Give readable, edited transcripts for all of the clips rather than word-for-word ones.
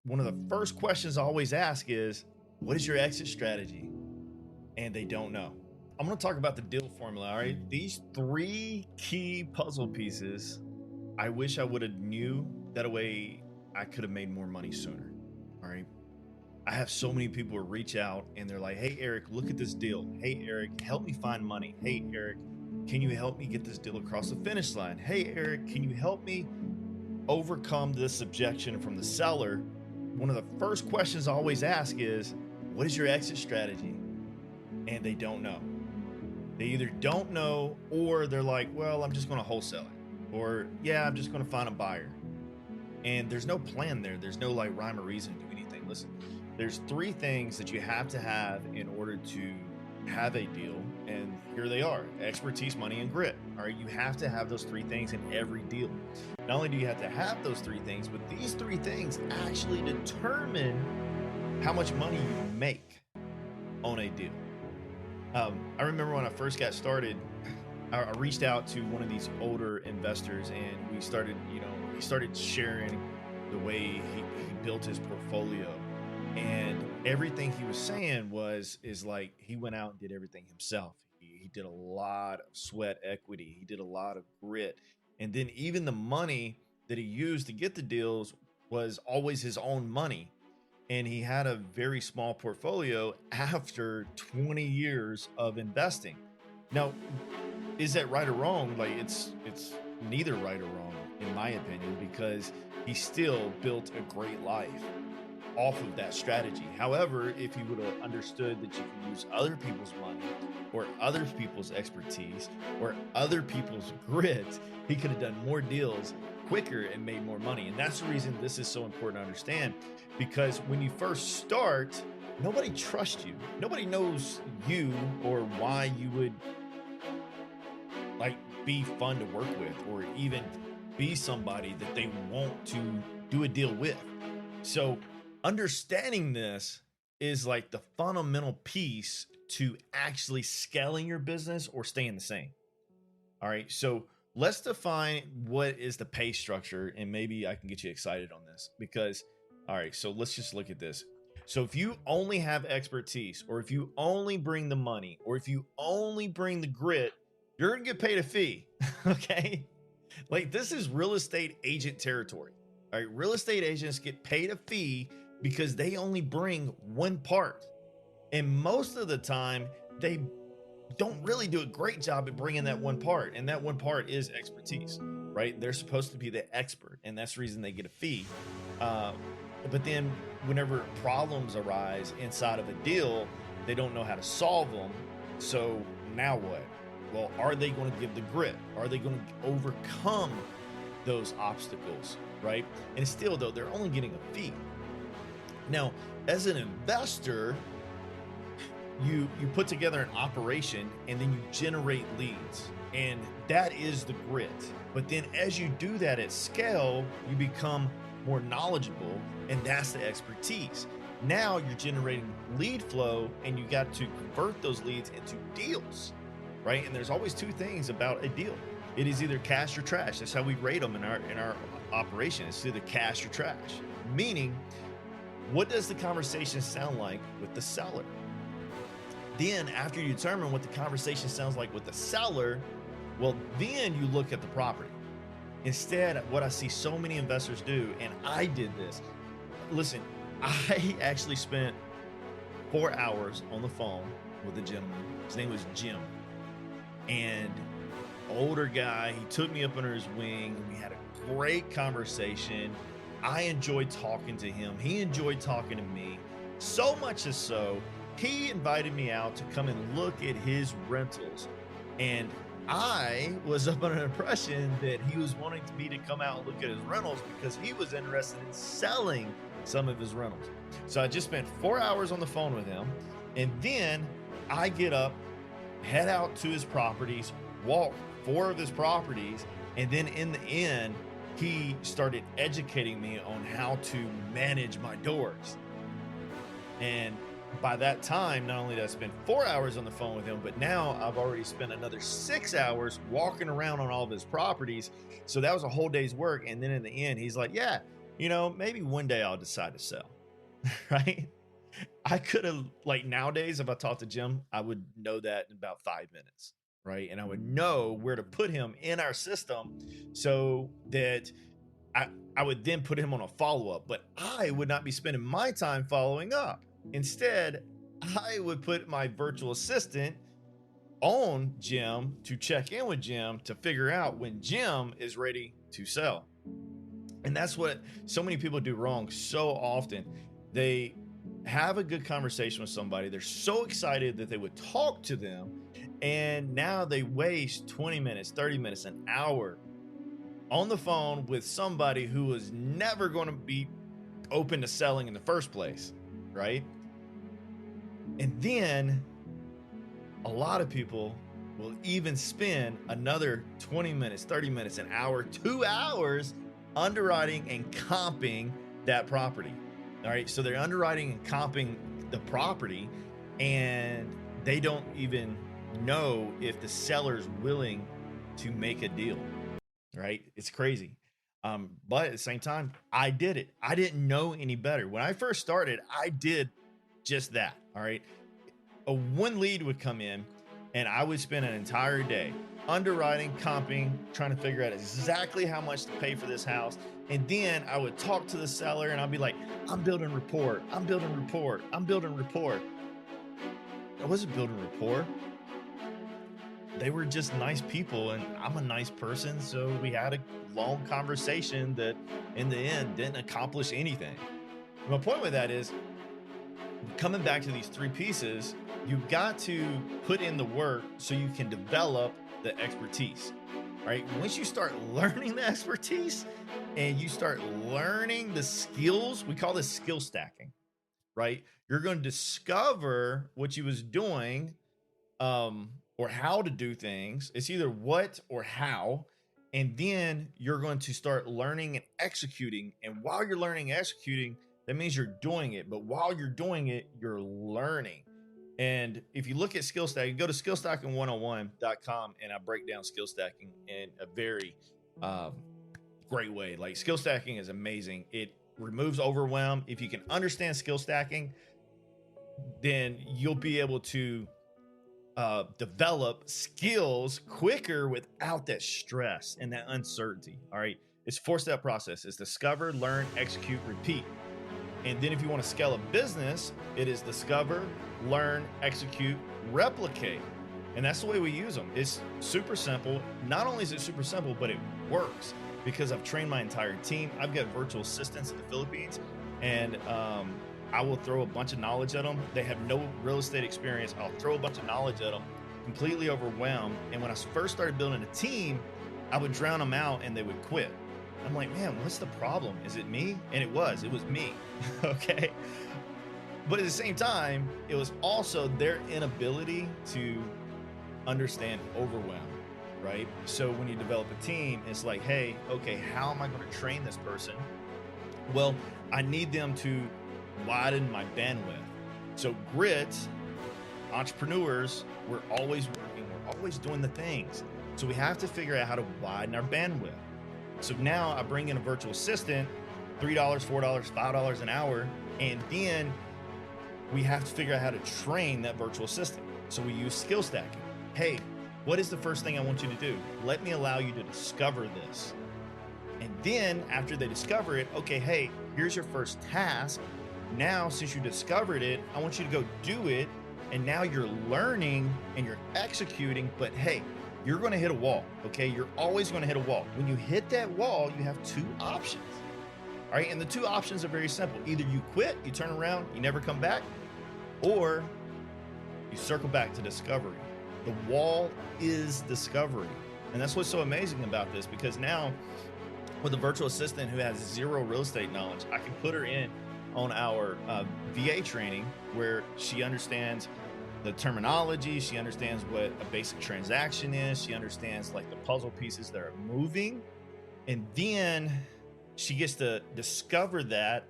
one of the first questions I always ask is, what is your exit strategy? And they don't know. I'm going to talk about the deal formula. All right. These three key puzzle pieces, I wish I would have knew that way I could have made more money sooner. All right. I have so many people who reach out and they're like, hey, Eric, look at this deal. Hey, Eric, help me find money. Hey, Eric, can you help me get this deal across the finish line? Hey, Eric, can you help me overcome this objection from the seller? One of the first questions I always ask is, what is your exit strategy? And they don't know. They either don't know or they're like, well, I'm just going to wholesale it. Or, yeah, I'm just going to find a buyer. And there's no plan there. There's no like rhyme or reason to do anything. Listen, there's three things that you have to have in order to have a deal. And here they are: expertise, money, and grit. All right. You have to have those three things in every deal. Not only do you have to have those three things, but these three things actually determine how much money you make on a deal. I remember when I first got started, I reached out to one of these older investors and we started, he started sharing the way he built his portfolio. And everything he was saying is like he went out and did everything himself. He did a lot of sweat equity. He did a lot of grit. And then even the money that he used to get the deals was always his own money. And he had a very small portfolio after 20 years of investing. Now, is that right or wrong? Like it's neither right or wrong in my opinion, because he still built a great life off of that strategy. However, if he would have understood that you can use other people's money or other people's expertise or other people's grit, he could have done more deals quicker and made more money. And that's the reason this is so important to understand, because when you first start, nobody trusts you. Nobody knows you or why you would like be fun to work with or even be somebody that they want to do a deal with. So understanding this is like the fundamental piece to actually scaling your business or staying the same. All right. So let's define what is the pay structure, and maybe I can get you excited on this because, all right, so let's just look at this. So if you only have expertise, or if you only bring the money, or if you only bring the grit, you're going to get paid a fee. Okay. Like this is real estate agent territory. All right. Real estate agents get paid a fee because they only bring one part. And most of the time they don't really do a great job at bringing that one part. And that one part is expertise, right? They're supposed to be the expert, and that's the reason they get a fee. But then whenever problems arise inside of a deal, they don't know how to solve them. So now what? Well, are they going to give the grit? Are they going to overcome those obstacles, right? And still though, they're only getting a fee. Now, as an investor, you put together an operation and then you generate leads, and that is the grit. But then as you do that at scale, you become more knowledgeable, and that's the expertise. Now you're generating lead flow, and you got to convert those leads into deals, right? And there's always two things about a deal. It is either cash or trash. That's how we rate them in our operation. It's either cash or trash, meaning what does the conversation sound like with the seller? Then after you determine what the conversation sounds like with the seller, well, then you look at the property. Instead, what I see so many investors do, and I did this. Listen, I actually spent 4 hours on the phone with a gentleman. His name was Jim. And older guy, he took me up under his wing. We had a great conversation. I enjoyed talking to him. He enjoyed talking to me. So much is so, he invited me out to come and look at his rentals. And I was up under an impression that he was wanting me to come out and look at his rentals because he was interested in selling some of his rentals. So I just spent 4 hours on the phone with him. And then I get up, head out to his properties, walk 4 of his properties. And then in the end, he started educating me on how to manage my doors. And by that time, not only did I spend 4 hours on the phone with him, but now I've already spent another 6 hours walking around on all of his properties. So that was a whole day's work. And then in the end, he's like, yeah, maybe one day I'll decide to sell, right? I could have, like, nowadays, if I talked to Jim, I would know that in about 5 minutes, right? And I would know where to put him in our system so that I would then put him on a follow-up, but I would not be spending my time following up. Instead, I would put my virtual assistant on Jim to check in with Jim to figure out when Jim is ready to sell. And that's what so many people do wrong so often. They have a good conversation with somebody. They're so excited that they would talk to them. And now they waste 20 minutes, 30 minutes, an hour on the phone with somebody who was never going to be open to selling in the first place, right? And then a lot of people will even spend another 20 minutes, 30 minutes, an hour, 2 hours underwriting and comping that property. All right. So they're underwriting and comping the property, and they don't even know if the seller's willing to make a deal. Right. It's crazy. But at the same time, I did it. I didn't know any better. When I first started, I did just that. All right. One lead would come in, and I would spend an entire day underwriting, comping, trying to figure out exactly how much to pay for this house. And then I would talk to the seller, and I'd be like, I'm building rapport. I'm building rapport. I'm building rapport. I wasn't building rapport. They were just nice people, and I'm a nice person. So we had a long conversation that in the end didn't accomplish anything. My point with that is, coming back to these three pieces, you've got to put in the work so you can develop the expertise, right? Once you start learning the expertise and you start learning the skills, we call this skill stacking, right? You're going to discover what you was doing, or how to do things. It's either what or how. And then you're going to start learning and executing. And while you're learning and executing, that means you're doing it. But while you're doing it, you're learning. And if you look at skill stacking, go to skillstacking101.com, and I break down skill stacking in a very great way. Like, skill stacking is amazing. It removes overwhelm. If you can understand skill stacking, then you'll be able to develop skills quicker without that stress and that uncertainty. All right. It's a 4-step process. It's discover, learn, execute, repeat. And then if you want to scale a business, it is discover, learn, execute, replicate. And that's the way we use them. It's super simple. Not only is it super simple, but it works because I've trained my entire team. I've got virtual assistants in the Philippines, and I will throw a bunch of knowledge at them. They have no real estate experience. I'll throw a bunch of knowledge at them, completely overwhelmed. And when I first started building a team, I would drown them out and they would quit. I'm like, man, what's the problem? Is it me? And it was me. Okay. But at the same time, it was also their inability to understand overwhelm, right? So when you develop a team, it's like, hey, okay, how am I going to train this person? Well, I need them to widen my bandwidth. So grit, entrepreneurs, we're always working, we're always doing the things. So we have to figure out how to widen our bandwidth. So now I bring in a virtual assistant, $3, $4, $5 an hour, and then we have to figure out how to train that virtual assistant. So we use skill stacking. Hey, what is the first thing I want you to do? Let me allow you to discover this. And then after they discover it, okay, hey, here's your first task. Now, since you discovered it, I want you to go do it. And now you're learning and you're executing, but hey, you're going to hit a wall. Okay. You're always going to hit a wall. When you hit that wall, you have two options. All right. And the two options are very simple. Either you quit, you turn around, you never come back, or you circle back to discovery. The wall is discovery. And that's what's so amazing about this, because now with a virtual assistant who has zero real estate knowledge, I can put her in on our VA training where she understands the terminology. She understands what a basic transaction is. She understands like the puzzle pieces that are moving. And then she gets to discover that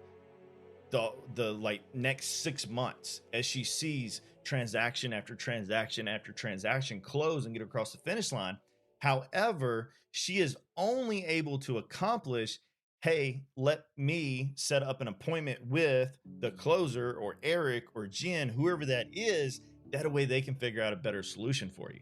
the like next 6 months as she sees transaction after transaction after transaction close and get across the finish line. However, she is only able to accomplish hey, let me set up an appointment with the closer or Eric or Jen, whoever that is. That way they can figure out a better solution for you.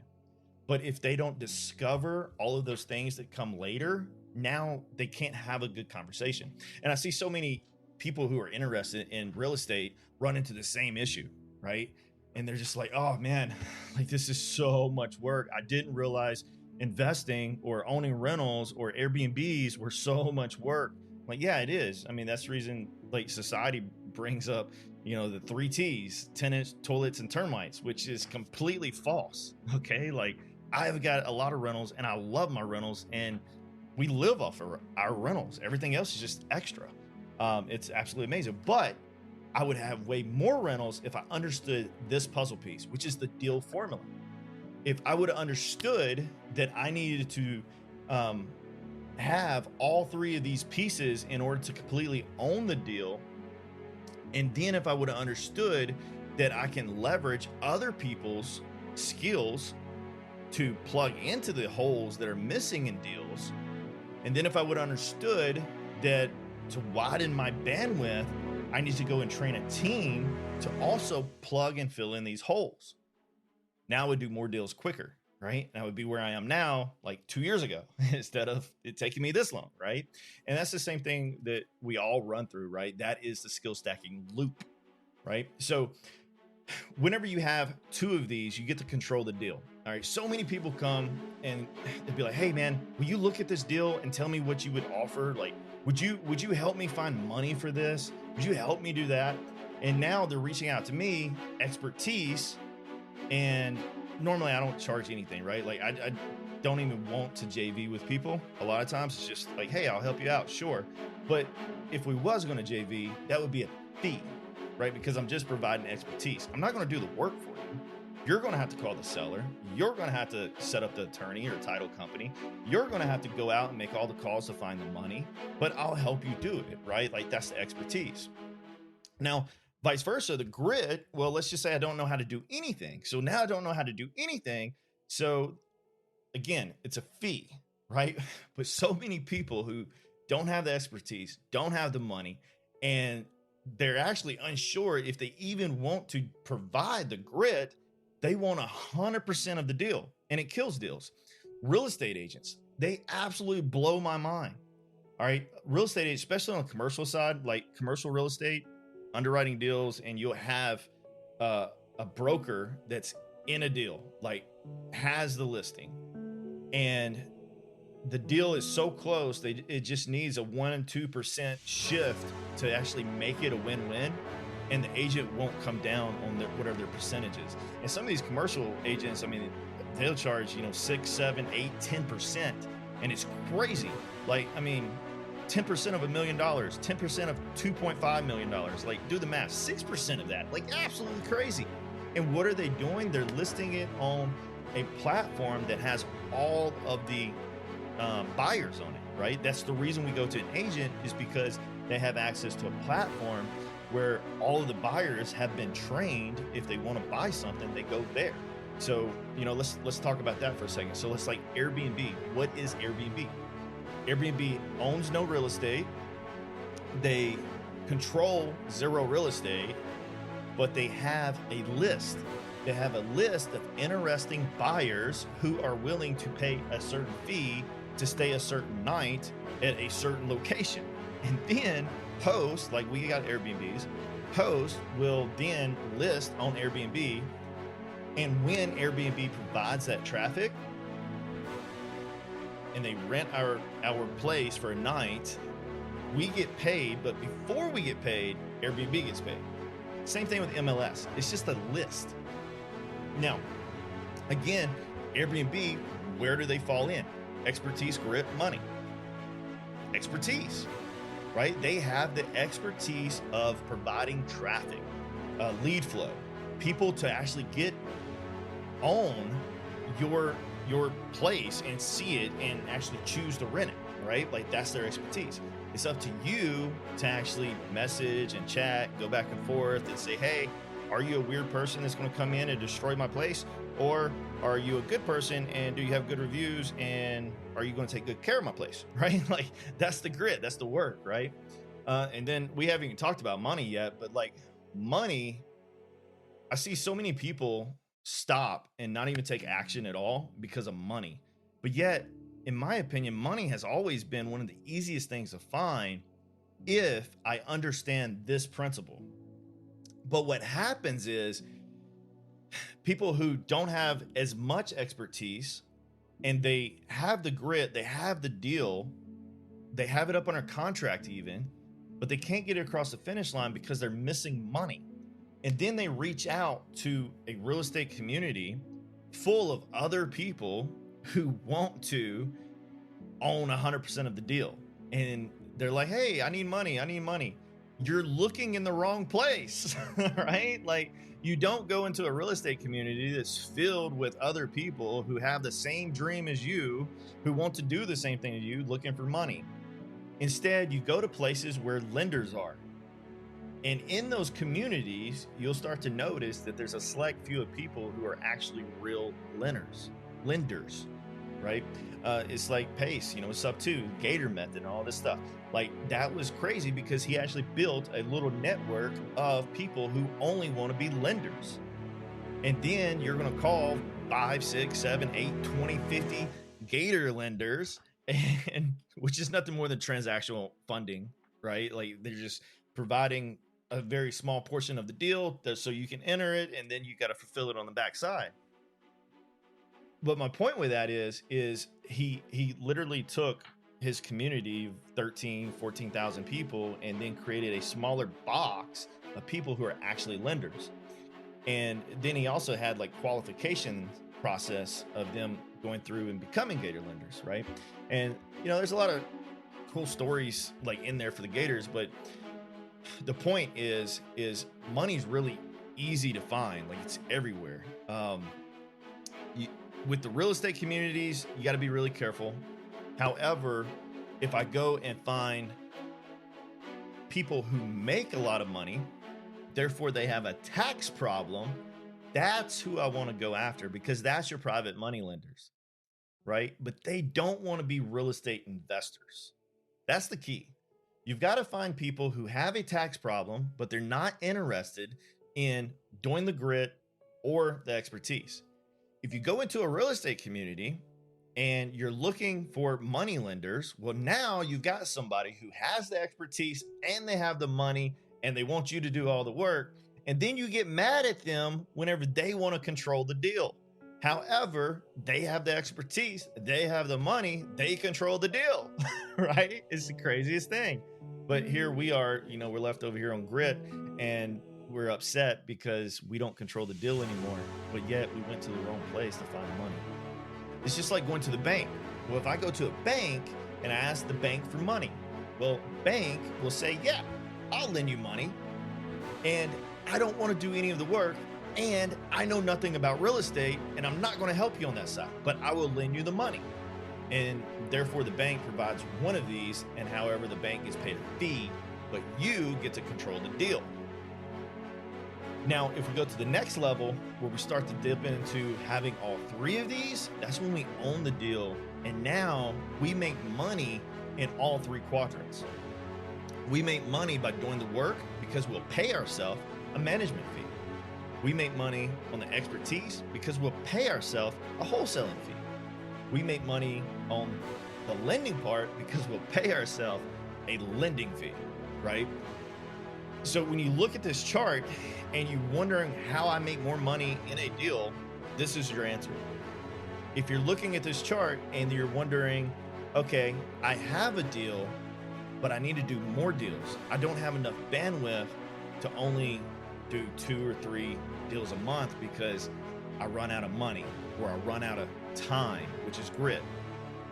But if they don't discover all of those things that come later, now they can't have a good conversation. And I see so many people who are interested in real estate run into the same issue, right? And they're just like, oh man, like this is so much work. I didn't realize investing or owning rentals or Airbnbs were so much work. Like, yeah, it is. I mean, that's the reason like society brings up, the 3 T's, tenants, toilets, and termites, which is completely false. Okay. Like, I've got a lot of rentals and I love my rentals, and we live off of our rentals. Everything else is just extra. It's absolutely amazing. But I would have way more rentals if I understood this puzzle piece, which is the deal formula. If I would have understood that I needed to have all 3 of these pieces in order to completely own the deal, and then if I would have understood that I can leverage other people's skills to plug into the holes that are missing in deals, and then if I would have understood that to widen my bandwidth, I need to go and train a team to also plug and fill in these holes. Now I would do more deals quicker, right? And I would be where I am now, like 2 years ago, instead of it taking me this long, right? And that's the same thing that we all run through, right? That is the skill stacking loop, right? So whenever you have 2 of these, you get to control the deal. All right. So many people come and they'd be like, hey man, will you look at this deal and tell me what you would offer? Like, would you help me find money for this? Would you help me do that? And now they're reaching out to me, expertise. And normally I don't charge anything, right? Like I don't even want to JV with people. A lot of times it's just like, hey, I'll help you out. Sure. But if we was going to JV, that would be a fee, right? Because I'm just providing expertise. I'm not going to do the work for you. You're going to have to call the seller. You're going to have to set up the attorney or title company. You're going to have to go out and make all the calls to find the money, but I'll help you do it, right? Like that's the expertise. Now, vice versa, the grit, well, let's just say I don't know how to do anything. So now I don't know how to do anything. So again, it's a fee, right? But so many people who don't have the expertise, don't have the money, and they're actually unsure if they even want to provide the grit. They want 100% of the deal, and it kills deals. Real estate agents, they absolutely blow my mind. All right. Real estate agents, especially on the commercial side, like commercial real estate, underwriting deals, and you'll have a broker that's in a deal, like has the listing, and the deal is so close, it just needs a 1% and 2% shift to actually make it a win-win. And the agent won't come down on whatever their percentage is. And some of these commercial agents, I mean, they'll charge, 6, 7, 8, 10%. And it's crazy. Like, I mean, 10% of $1 million, 10% of $2.5 million. Like, do the math, 6% of that, like absolutely crazy. And what are they doing? They're listing it on a platform that has all of the buyers on it, right? That's the reason we go to an agent, is because they have access to a platform where all of the buyers have been trained. If they want to buy something, they go there. So, let's talk about that for a second. So let's like Airbnb. What is Airbnb? Airbnb owns no real estate. They control zero real estate, but they have a list. They have a list of interesting buyers who are willing to pay a certain fee to stay a certain night at a certain location. And then host, like we got Airbnbs, host will then list on Airbnb. And when Airbnb provides that traffic and they rent our place for a night, we get paid. But before we get paid, Airbnb gets paid. Same thing with MLS. It's just a list. Now, again, Airbnb, where do they fall in? Expertise, grit, money. Expertise. Right? They have the expertise of providing traffic, lead flow, people to actually get on your place and see it and actually choose to rent it, right? Like that's their expertise. It's up to you to actually message and chat, go back and forth and say, hey, are you a weird person that's going to come in and destroy my place? Or are you a good person and do you have good reviews and are you going to take good care of my place? Right? Like that's the grit, that's the work, right? And then we haven't even talked about money yet, but like money, I see so many people stop and not even take action at all because of money. But yet, in my opinion, money has always been one of the easiest things to find if I understand this principle. But what happens is people who don't have as much expertise and they have the grit, they have the deal, they have it up on a contract even, but they can't get it across the finish line because they're missing money. And then they reach out to a real estate community full of other people who want to own 100% of the deal. And they're like, hey, I need money. I need money. You're looking in the wrong place, right? Like you don't go into a real estate community that's filled with other people who have the same dream as you, who want to do the same thing as you, looking for money. Instead, you go to places where lenders are. And in those communities, you'll start to notice that there's a select few of people who are actually real lenders, right? It's like Pace, sub 2, Gator Method, and all this stuff. Like that was crazy because he actually built a little network of people who only want to be lenders. And then you're going to call 5, 6, 7, 8, 20, 50 Gator lenders, and which is nothing more than transactional funding, right? Like they're just providing a very small portion of the deal so you can enter it, and then you got to fulfill it on the backside. But my point with that is he literally took his community of 13, 14,000 people and then created a smaller box of people who are actually lenders. And then he also had like qualification process of them going through and becoming Gator lenders, right? And there's a lot of cool stories like in there for the Gators, but the point is money's really easy to find. Like it's everywhere. With the real estate communities, you got to be really careful. However, if I go and find people who make a lot of money, therefore they have a tax problem, that's who I want to go after, because that's your private money lenders, right? But they don't want to be real estate investors. That's the key. You've got to find people who have a tax problem, but they're not interested in doing the grit or the expertise. If you go into a real estate community and you're looking for money lenders, well, now you've got somebody who has the expertise and they have the money and they want you to do all the work. And then you get mad at them whenever they want to control the deal. However, they have the expertise, they have the money, they control the deal, right? It's the craziest thing. But here we are, we're left over here on grit and we're upset because we don't control the deal anymore, but yet we went to the wrong place to find money. It's just like going to the bank. Well, if I go to a bank and I ask the bank for money, well, bank will say, yeah, I'll lend you money. And I don't want to do any of the work. And I know nothing about real estate and I'm not going to help you on that side, but I will lend you the money. And therefore the bank provides one of these, and however the bank gets paid a fee, but you get to control the deal. Now, if we go to the next level where we start to dip into having all three of these, that's when we own the deal. And now we make money in all three quadrants. We make money by doing the work because we'll pay ourselves a management fee. We make money on the expertise because we'll pay ourselves a wholesaling fee. We make money on the lending part because we'll pay ourselves a lending fee, right? So when you look at this chart and you're wondering how I make more money in a deal, this is your answer. If you're looking at this chart and you're wondering, okay, I have a deal, but I need to do more deals. I don't have enough bandwidth to only do 2 or 3 deals a month because I run out of money or I run out of time, which is grit,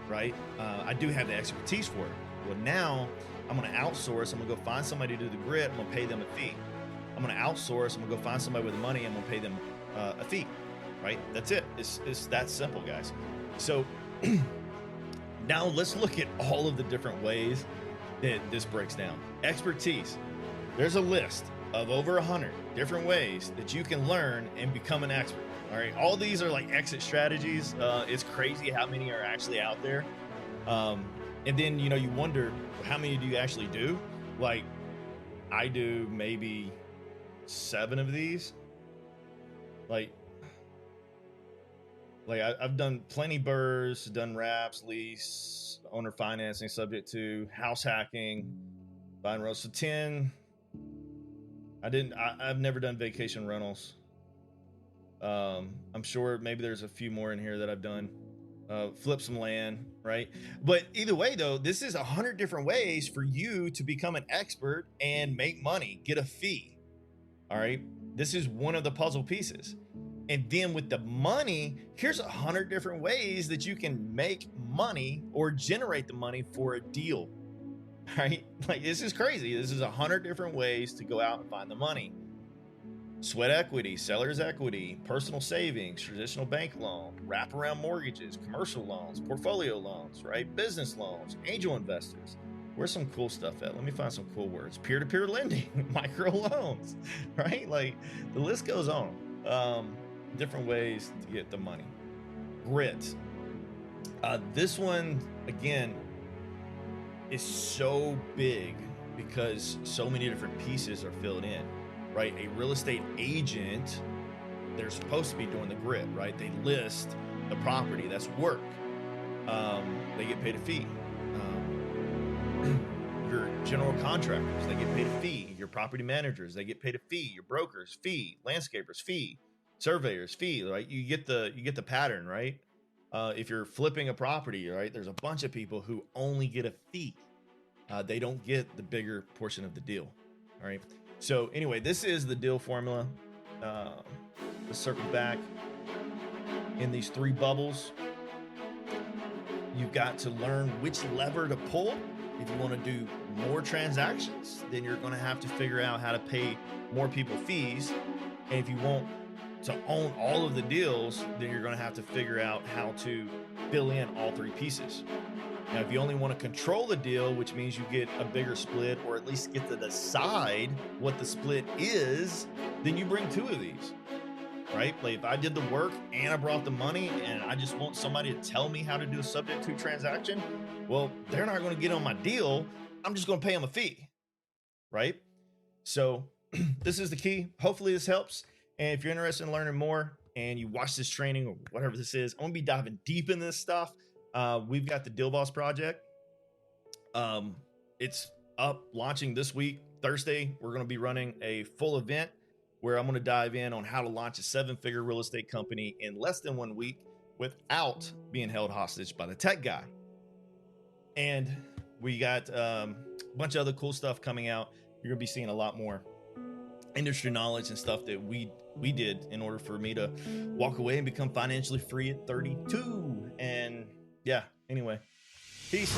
right? I do have the expertise for it. Well, now I'm going to outsource. I'm going to go find somebody to do the grit. I'm going to pay them a fee. I'm going to outsource. I'm going to go find somebody with the money. I'm going to pay them a fee, right? That's it. It's that simple, guys. So now let's look at all of the different ways that this breaks down. Expertise. There's a list. of over 100 different ways that you can learn and become an expert. All right, all these are like exit strategies. It's crazy how many are actually out there. And then you wonder, how many do you actually do? Like, I do maybe 7 of these. Like I've done plenty burrs, done wraps, lease, owner financing, subject to house hacking, buying rentals. So 10. I've never done vacation rentals. I'm sure maybe there's a few more in here that I've done. Flip some land, right? But either way, though, this is 100 different ways for you to become an expert and make money, get a fee. All right, this is one of the puzzle pieces. And then with the money, here's 100 different ways that you can make money or generate the money for a deal. All right, like, this is crazy. This is 100 different ways to go out and find the money. Sweat equity, seller's equity, personal savings, traditional bank loan, wraparound mortgages, commercial loans, portfolio loans, right? Business loans, angel investors. Where's some cool stuff at? Let me find some cool words. Peer-to-peer lending, micro loans, right? Like, the list goes on. Different ways to get the money. Grit. This one, again, is so big because so many different pieces are filled in. Right, a real estate agent, they're supposed to be doing the grit, right? They list the property, that's work. They get paid a fee. Your general contractors, they get paid a fee. Your property managers, they get paid a fee. Your brokers, fee. Landscapers, fee. Surveyors, fee. Right, you get the pattern, right? If you're flipping a property, right, there's a bunch of people who only get a fee. They don't get the bigger portion of the deal. All right. So anyway, this is the deal formula. Let's circle back. In these 3 bubbles, you've got to learn which lever to pull. If you want to do more transactions, then you're going to have to figure out how to pay more people fees. And if you want to own all of the deals, then you're going to have to figure out how to fill in all 3 pieces. Now, if you only want to control the deal, which means you get a bigger split, or at least get to decide what the split is, then you bring 2 of these, right? Like, if I did the work and I brought the money and I just want somebody to tell me how to do a subject to transaction, well, they're not going to get on my deal. I'm just going to pay them a fee, right? So this is the key. Hopefully this helps. And if you're interested in learning more and you watch this training or whatever this is, I'm going to be diving deep in this stuff. We've got the Deal Boss Project. It's up, launching this week, Thursday. We're going to be running a full event where I'm going to dive in on how to launch a 7-figure real estate company in less than 1 week without being held hostage by the tech guy. And we got a bunch of other cool stuff coming out. You're going to be seeing a lot more industry knowledge and stuff that we did in order for me to walk away and become financially free at 32. And yeah, anyway, peace.